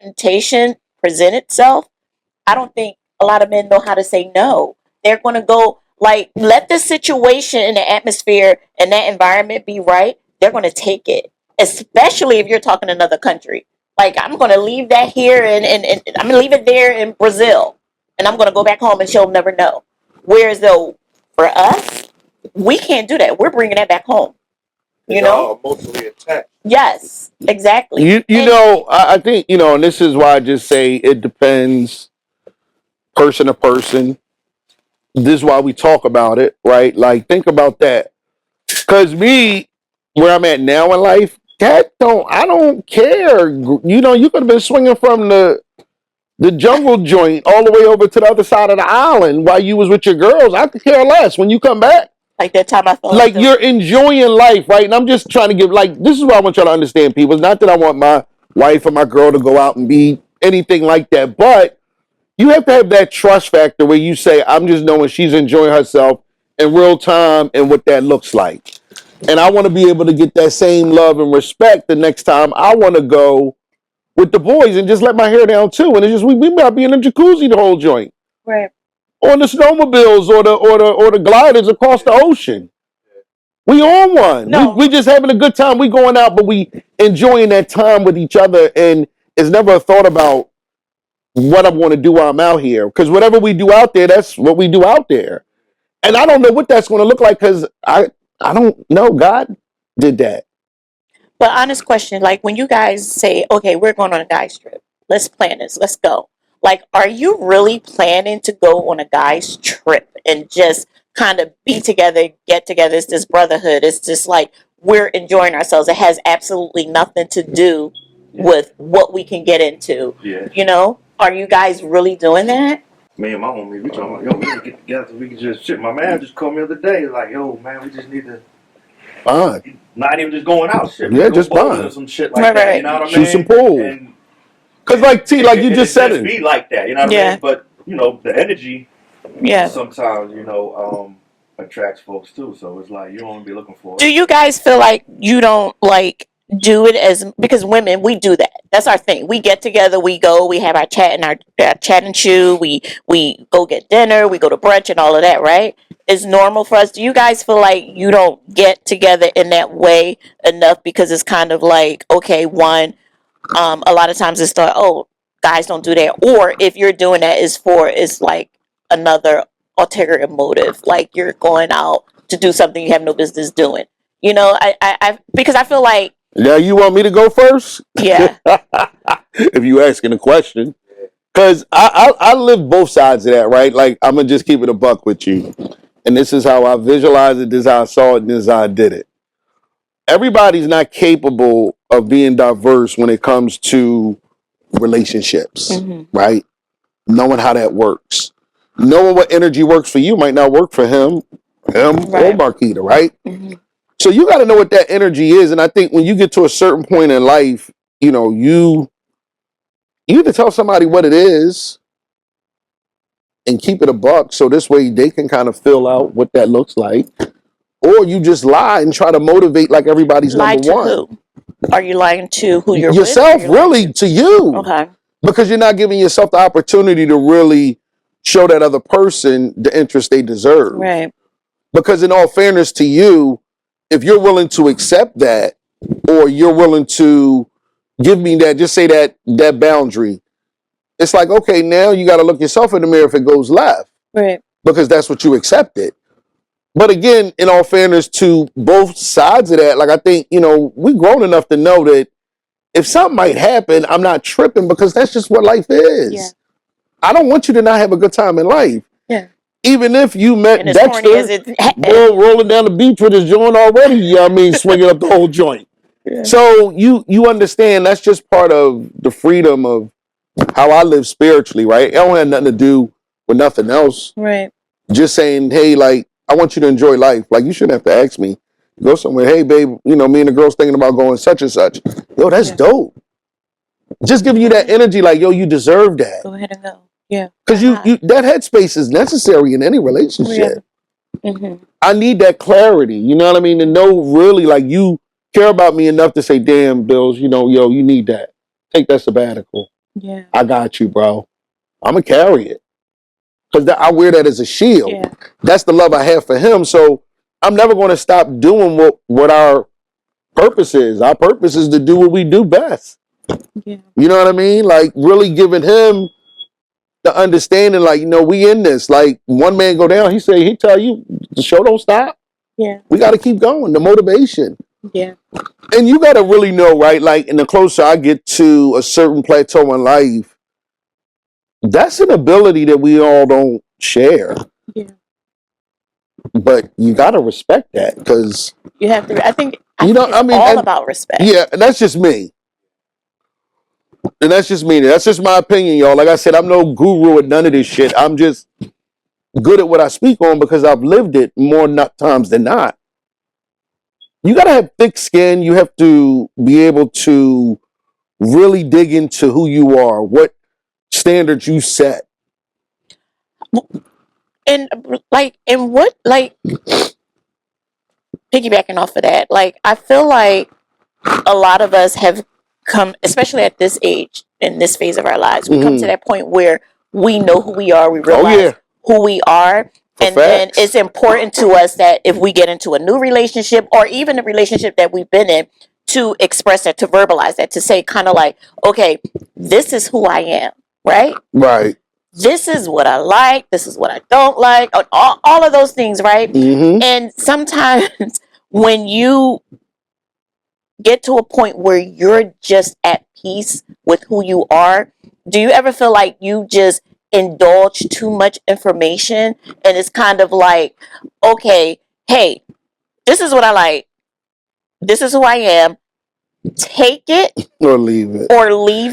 temptation present itself, I don't think a lot of men know how to say no. They're going to go like let the situation and the atmosphere and that environment be right. They're going to take it, especially if you're talking another country. Like I'm going to leave that here and I'm going to leave it there in Brazil, and I'm going to go back home and she'll never know. Whereas though for us, we can't do that. We're bringing that back home. You know, emotionally attached. yes, exactly. You know, I think, you know, and this is why I just say it depends person to person. This is why we talk about it, right? Like, think about that. Because me, where I'm at now in life, I don't care. You know, you could have been swinging from the jungle joint all the way over to the other side of the island while you was with your girls. I could care less. When you come back, like that time I fell like into. you're enjoying life, right? And I'm just trying to give, like, this is what I want y'all to understand, people. It's not that I want my wife or my girl to go out and be anything like that, but you have to have that trust factor where you say, I'm just knowing she's enjoying herself in real time and what that looks like. And I want to be able to get that same love and respect the next time I want to go with the boys and just let my hair down too. And it's just we might be in a jacuzzi the whole joint. Right. Or the snowmobiles or the gliders across the ocean. We on one. No. We just having a good time. We going out, but we enjoying that time with each other. And it's never a thought about what I want to do while I'm out here. Because whatever we do out there, that's what we do out there. And I don't know what that's going to look like because I don't know. God did that. But honest question, like when you guys say, okay, we're going on a guys trip, let's plan this, let's go. Like, are you really planning to go on a guys trip and just kind of be together, get together? It's this brotherhood. It's just like we're enjoying ourselves. It has absolutely nothing to do with what we can get into. Yeah. You know, are you guys really doing that? Me and my homie, we talking about, yo, we need to get together so we can just shit. My man just called me the other day, like, yo, man, we just need to Fine. not even just going out shit. Yeah, Go just bowling fine. or some shit like Right, that. right. You know what I mean? Shoot some pool. And Because like T, like you just said it it. be like that, you know what I Yeah. mean? But you know, the energy Yeah. sometimes, you know, attracts folks too. So it's like you don't want to be looking for Do it. you guys feel like you don't like do it as because women we do that? That's our thing. We get together, we go, we have our chat and our chat and chew. We go get dinner, we go to brunch and all of that. Right? It's normal for us. Do you guys feel like you don't get together in that way enough because it's kind of like okay, one, a lot of times it's thought, oh, guys don't do that, or if you're doing that, it's like another ulterior motive, like you're going out to do something you have no business doing. You know, I because I feel like Now you want me to go first? yeah, If you asking a question. Because I live both sides of that, right? Like, I'm going to just keep it a buck with you. And this is how I visualized it, this is how I saw it, and this is how I did it. Everybody's not capable of being diverse when it comes to relationships, right? Knowing how that works. Knowing what energy works for you might not work for him or Right. Marquita, right? So you got to know what that energy is. And I think when you get to a certain point in life, you know, you either tell somebody what it is and keep it a buck so this way they can kind of fill out what that looks like, or you just lie and try to motivate like everybody's lie number to one. who? Are you lying to who you're Yourself, with? Or you're lying really, to you. Okay. Because you're not giving yourself the opportunity to really show that other person the interest they deserve. Right. Because in all fairness to you, if you're willing to accept that, or you're willing to give me that, just say that boundary, it's like, okay, now you got to look yourself in the mirror if it goes left. Right. Because that's what you accepted. But again, in all fairness to both sides of that, like I think, you know, we grown enough to know that if something might happen, I'm not tripping because that's just what life is. Yeah. I don't want you to not have a good time in life. Yeah. Even if you met And as corny as Dexter, it boy, rolling down the beach with his joint already, you know what I mean, swinging up the whole joint. Yeah. So you understand that's just part of the freedom of how I live spiritually, right? It don't have nothing to do with nothing else. Right. Just saying, hey, like, I want you to enjoy life. Like, you shouldn't have to ask me. Go somewhere, hey, babe, you know, me and the girl's thinking about going such and such. Yo, that's dope. Just giving you that energy, like, yo, you deserve that. Go ahead and go. Yeah. Because you that headspace is necessary in any relationship. Yeah. I need that clarity, you know what I mean? To know really, like, you care about me enough to say, damn, Bills, you know, yo, you need that. Take that sabbatical. Yeah. I got you, bro. I'm gonna carry it because I wear that as a shield. Yeah. That's the love I have for him. So I'm never going to stop doing what our purpose is. Our purpose is to do what we do best. Yeah. You know what I mean? Like really giving him the understanding, like, we in this. Like one man go down, he tell you the show don't stop. Yeah. We got to keep going. The motivation. Yeah. And you got to really know, right? Like, and the closer I get to a certain plateau in life, that's an ability that we all don't share. Yeah. But you got to respect that because You have to. I think You know, it's I mean, all and- about respect. yeah, and that's just me. And that's just me. That's just my opinion, y'all. Like I said, I'm no guru at none of this shit. I'm just good at what I speak on because I've lived it more times than not. You got to have thick skin. You have to be able to really dig into who you are, what standards you set. And what piggybacking off of that, like I feel like a lot of us have come, especially at this age, in this phase of our lives, we come to that point where we know who we are, we realize who we are, and then it's important to us that if we get into a new relationship or even a relationship that we've been in, to express that, to verbalize that, to say kind of like, okay, this is who I am, right? Right. This is what I like, this is what I don't like, all of those things, right? Mm-hmm. And sometimes when you get to a point where you're just at peace with who you are, do you ever feel like you just indulge too much information and it's kind of like, okay, hey, this is what I like, this is who I am, take it Or leave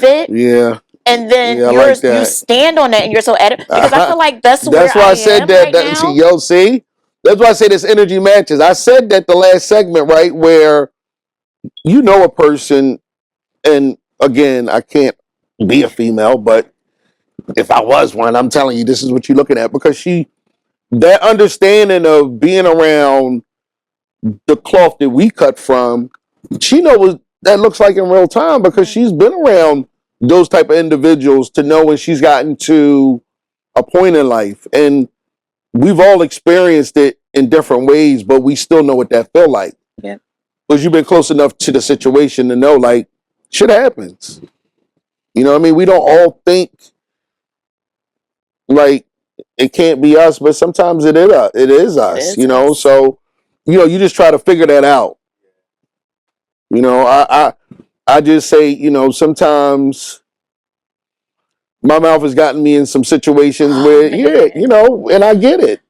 it. Yeah. And then you stand on that and you're so adamant, because I feel like that's why I said am that. Now. See, that's why I say this energy matches. I said that the last segment, right, where a person, and again, I can't be a female, but if I was one, I'm telling you, this is what you're looking at, because that understanding of being around the cloth that we cut from, she knows what that looks like in real time because she's been around those type of individuals to know when she's gotten to a point in life. And we've all experienced it in different ways, but we still know what that felt like. Yeah. Because you've been close enough to the situation to know, like, shit happens. You know what I mean? We don't all think like it can't be us, but sometimes it is us, Us. So, you just try to figure that out. I just say, sometimes my mouth has gotten me in some situations where, and I get it.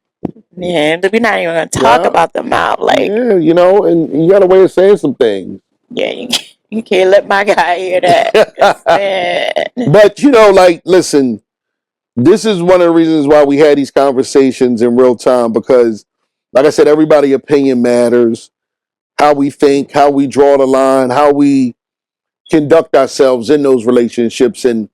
Man, we're not even going to talk about the mouth. Like, and you got a way of saying some things. Yeah, you can't let my guy hear that. Man. But, listen, this is one of the reasons why we had these conversations in real time, because, like I said, everybody's opinion matters. How we think, how we draw the line, how we conduct ourselves in those relationships, and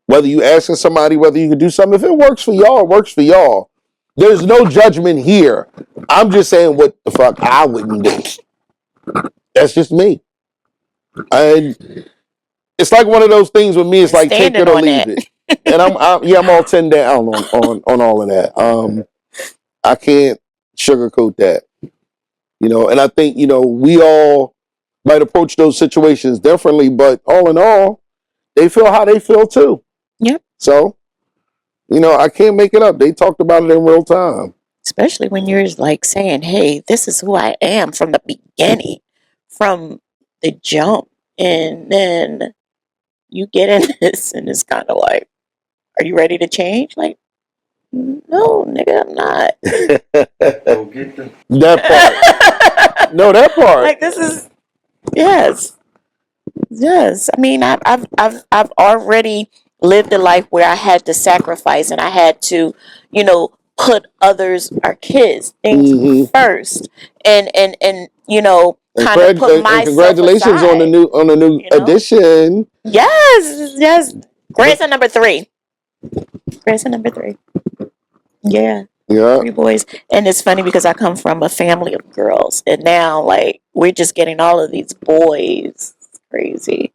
whether you asking somebody whether you can do something, if it works for y'all, it works for y'all. There's no judgment here. I'm just saying what the fuck I wouldn't do. That's just me. And it's like one of those things with me. It's like take it or leave it. And I'm all 10 down on all of that. I can't sugarcoat that. And I think, we all might approach those situations differently, but all in all, they feel how they feel too. Yep. So, I can't make it up. They talked about it in real time. Especially when you're like saying, hey, this is who I am from the beginning, from the jump. And then you get in this and it's kind of like, are you ready to change? Like, no, nigga, I'm not. Go get them. That part. No, that part. Like, this is, yes. I mean, I've already lived a life where I had to sacrifice and I had to, put others, our kids, things first, and kind of put myself congratulations aside. on the new edition. Yes. Grandson number 3. Yeah. 3 boys. And it's funny because I come from a family of girls, and now like we're just getting all of these boys. It's crazy.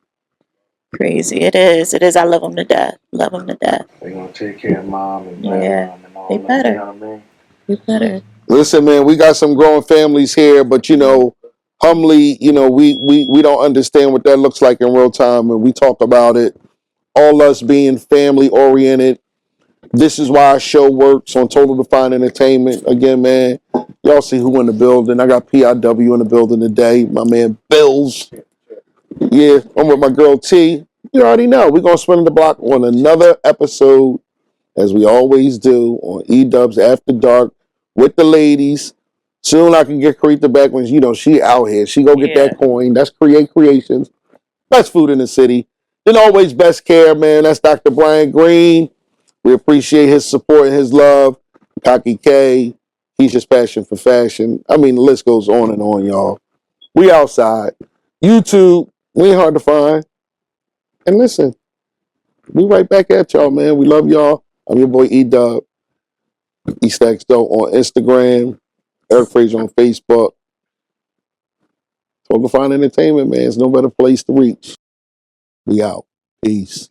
Crazy. It is. It is. I love them to death. Love them to death. They gonna take care of mom and Yeah. grandmom and all They that. better. You know what I mean? You better. Listen, man, we got some growing families here, but you know, humbly, you know, we don't understand what that looks like in real time, and we talk about it. All us being family oriented. This is why our show works on Total Define Entertainment. Again, man, y'all see who in the building. I got PIW in the building today. My man Bills. Yeah, I'm with my girl T. You already know. We're gonna spin the block on another episode, as we always do, on E-Dubs After Dark with the ladies. Soon I can get Carita back when you know she out here. She go get that coin. That's Create Creations. Best food in the city. Then always best care, man. That's Dr. Brian Green. We appreciate his support and his love. Cocky K. He's just passion for fashion. I mean, the list goes on and on, y'all. We outside. YouTube, we ain't hard to find. And listen, we right back at y'all, man. We love y'all. I'm your boy E-Dub. E-Stacks Dope on Instagram. Eric Fraser on Facebook. Total Fine Entertainment, man. It's no better place to reach. We out. Peace.